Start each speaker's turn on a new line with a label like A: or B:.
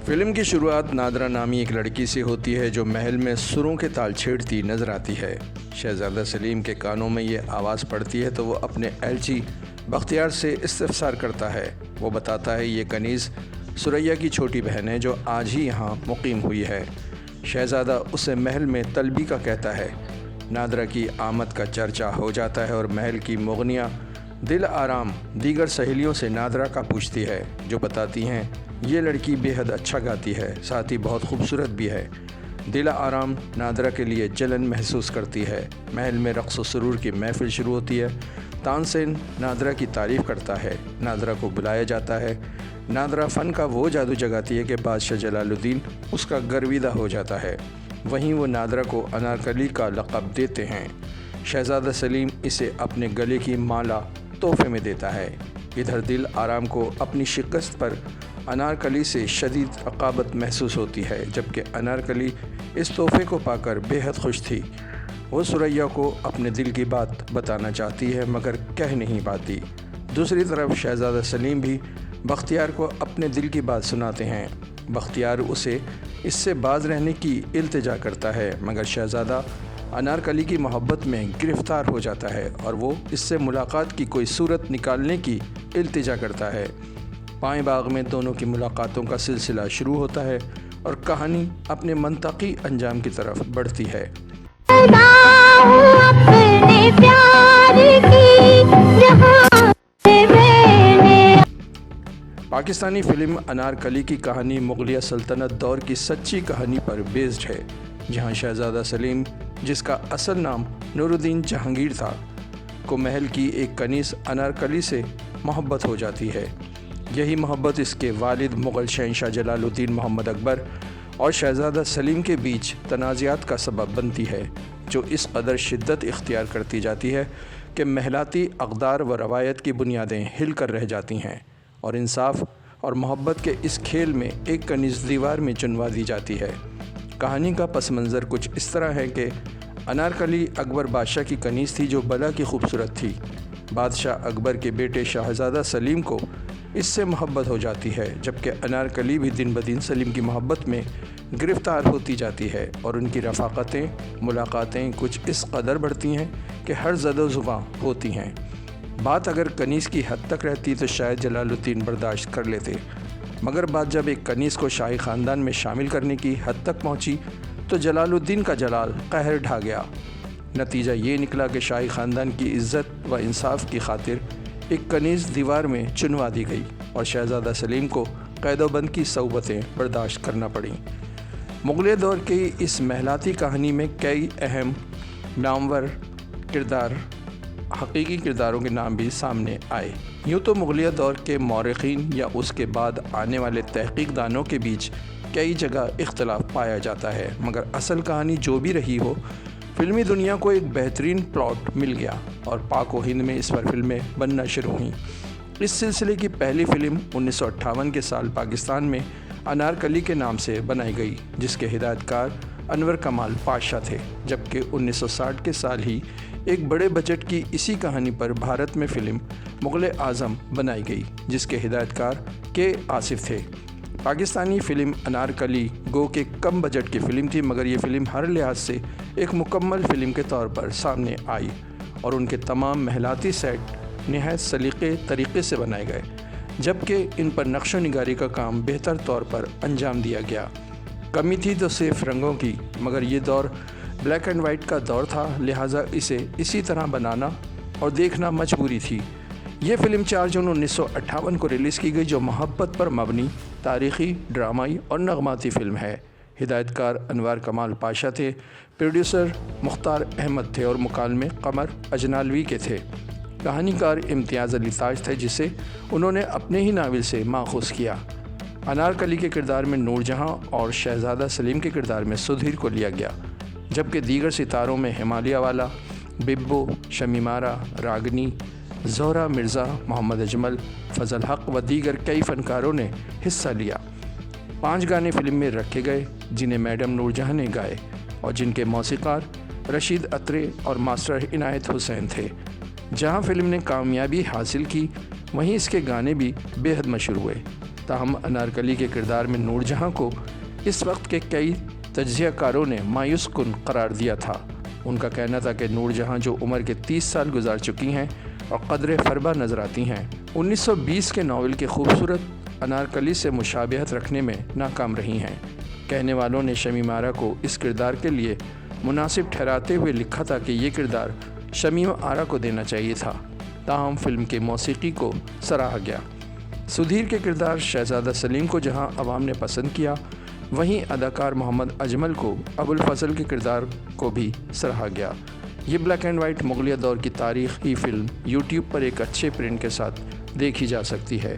A: Film کی شروعات نادرہ نامی ایک لڑکی سے ہوتی ہے جو محل میں سروں کے تال چھیڑتی نظر آتی ہے۔ شہزادہ سلیم کے کانوں میں یہ آواز پڑتی ہے تو وہ اپنے ایلچی بختیار سے استفسار کرتا ہے۔ وہ بتاتا ہے یہ کنیز ثریا کی چھوٹی بہن ہے جو آج ہی یہاں مقیم ہوئی ہے۔ شہزادہ اسے محل میں طلبی کا کہتا ہے۔ نادرہ کی آمد کا چرچا ہو جاتا ہے اور محل کی مغنیہ دل آرام دیگر سہیلیوں سے نادرہ کا پوچھتی ہے، جو بتاتی ہیں یہ لڑکی بے حد اچھا گاتی ہے، ساتھ ہی بہت خوبصورت بھی ہے۔ دل آرام نادرہ کے لیے جلن محسوس کرتی ہے۔ محل میں رقص و سرور کی محفل شروع ہوتی ہے۔ تانسین نادرہ کی تعریف کرتا ہے۔ نادرہ کو بلایا جاتا ہے۔ نادرہ فن کا وہ جادو جگاتی ہے کہ بادشاہ جلال الدین اس کا گرویدہ ہو جاتا ہے۔ وہیں وہ نادرہ کو انارکلی کا لقب دیتے ہیں۔ شہزادہ سلیم اسے اپنے گلے کی مالا تحفے میں دیتا ہے۔ ادھر دل آرام کو اپنی شکست پر انارکلی سے شدید رقابت محسوس ہوتی ہے، جبکہ انارکلی اس تحفے کو پا کر بے حد خوش تھی۔ وہ ثریا کو اپنے دل کی بات بتانا چاہتی ہے مگر کہہ نہیں پاتی۔ دوسری طرف شہزادہ سلیم بھی بختیار کو اپنے دل کی بات سناتے ہیں۔ بختیار اسے اس سے باز رہنے کی التجا کرتا ہے مگر شہزادہ انارکلی کی محبت میں گرفتار ہو جاتا ہے اور وہ اس سے ملاقات کی کوئی صورت نکالنے کی التجا کرتا ہے۔ پائیں باغ میں دونوں کی ملاقاتوں کا سلسلہ شروع ہوتا ہے اور کہانی اپنے منطقی انجام کی طرف بڑھتی ہے۔ پاکستانی فلم انارکلی کی کہانی مغلیہ سلطنت دور کی سچی کہانی پر بیسڈ ہے، جہاں شہزادہ سلیم، جس کا اصل نام نور الدین جہانگیر تھا، کو محل کی ایک کنیز انارکلی سے محبت ہو جاتی ہے۔ یہی محبت اس کے والد مغل شہنشاہ جلال الدین محمد اکبر اور شہزادہ سلیم کے بیچ تنازعات کا سبب بنتی ہے، جو اس قدر شدت اختیار کرتی جاتی ہے کہ محلاتی اقدار و روایت کی بنیادیں ہل کر رہ جاتی ہیں اور انصاف اور محبت کے اس کھیل میں ایک کنیز دیوار میں چنوا دی جاتی ہے۔ کہانی کا پس منظر کچھ اس طرح ہے کہ انارکلی اکبر بادشاہ کی کنیز تھی جو بلا کی خوبصورت تھی۔ بادشاہ اکبر کے بیٹے شہزادہ سلیم کو اس سے محبت ہو جاتی ہے، جبکہ انارکلی بھی دن بدن سلیم کی محبت میں گرفتار ہوتی جاتی ہے اور ان کی رفاقتیں ملاقاتیں کچھ اس قدر بڑھتی ہیں کہ ہر زد و زباں ہوتی ہیں۔ بات اگر کنیز کی حد تک رہتی تو شاید جلال الدین برداشت کر لیتے، مگر بات جب ایک کنیز کو شاہی خاندان میں شامل کرنے کی حد تک پہنچی تو جلال الدین کا جلال قہر ڈھا گیا۔ نتیجہ یہ نکلا کہ شاہی خاندان کی عزت و انصاف کی خاطر ایک کنیز دیوار میں چنوا دی گئی اور شہزادہ سلیم کو قید و بند کی صعوبتیں برداشت کرنا پڑیں۔ مغلیہ دور کی اس محلاتی کہانی میں کئی اہم نامور کردار، حقیقی کرداروں کے نام بھی سامنے آئے۔ یوں تو مغلیہ دور کے مورخین یا اس کے بعد آنے والے تحقیق دانوں کے بیچ کئی جگہ اختلاف پایا جاتا ہے، مگر اصل کہانی جو بھی رہی ہو، فلمی دنیا کو ایک بہترین پلاٹ مل گیا اور پاک و ہند میں اس پر فلمیں بننا شروع ہوئیں۔ اس سلسلے کی پہلی فلم 1958 کے سال پاکستان میں انارکلی کے نام سے بنائی گئی، جس کے ہدایت کار انور کمال پاشا تھے، جبکہ 1960 کے سال ہی ایک بڑے بجٹ کی اسی کہانی پر بھارت میں فلم مغل اعظم بنائی گئی، جس کے ہدایت کار کے آصف تھے۔ پاکستانی فلم انارکلی گو کہ کم بجٹ کی فلم تھی، مگر یہ فلم ہر لحاظ سے ایک مکمل فلم کے طور پر سامنے آئی اور ان کے تمام محلاتی سیٹ نہایت سلیقے طریقے سے بنائے گئے، جبکہ ان پر نقش و نگاری کا کام بہتر طور پر انجام دیا گیا۔ کمی تھی تو صرف رنگوں کی، مگر یہ دور بلیک اینڈ وائٹ کا دور تھا، لہٰذا اسے اسی طرح بنانا اور دیکھنا مجبوری تھی۔ یہ فلم 4 جون 1958 کو ریلیز کی گئی، جو محبت پر مبنی تاریخی، ڈرامائی اور نغماتی فلم ہے۔ ہدایت کار انوار کمال پاشا تھے، پروڈیوسر مختار احمد تھے اور مکالمے قمر اجنالوی کے تھے۔ کہانی کار امتیاز علی تاج تھے، جسے انہوں نے اپنے ہی ناول سے ماخوذ کیا۔ انارکلی کے کردار میں نور جہاں اور شہزادہ سلیم کے کردار میں سدھیر کو لیا گیا، جبکہ دیگر ستاروں میں ہمالیہ والا، ببو، شمیمارا، راگنی، زہرا مرزا، محمد اجمل، فضل حق و دیگر کئی فنکاروں نے حصہ لیا۔ 5 گانے فلم میں رکھے گئے جنہیں میڈم نور جہاں نے گائے اور جن کے موسیقار رشید اترے اور ماسٹر عنایت حسین تھے۔ جہاں فلم نے کامیابی حاصل کی، وہیں اس کے گانے بھی بے حد مشہور ہوئے۔ تاہم انارکلی کے کردار میں نور جہاں کو اس وقت کے کئی تجزیہ کاروں نے مایوس کن قرار دیا تھا۔ ان کا کہنا تھا کہ نور جہاں جو عمر کے 30 سال گزار چکی ہیں اور قدر فربا نظر آتی ہیں، 1920 کے ناول کے خوبصورت انارکلی سے مشابہت رکھنے میں ناکام رہی ہیں۔ کہنے والوں نے شمیم آرا کو اس کردار کے لیے مناسب ٹھہراتے ہوئے لکھا تھا کہ یہ کردار شمیم آرا کو دینا چاہیے تھا، تاہم فلم کے موسیقی کو سراہا گیا۔ سدھیر کے کردار شہزادہ سلیم کو جہاں عوام نے پسند کیا، وہیں اداکار محمد اجمل کو ابوالفضل کے کردار کو بھی سراہا گیا۔ یہ بلیک اینڈ وائٹ مغلیہ دور کی تاریخی فلم یوٹیوب پر ایک اچھے پرنٹ کے ساتھ دیکھی جا سکتی ہے۔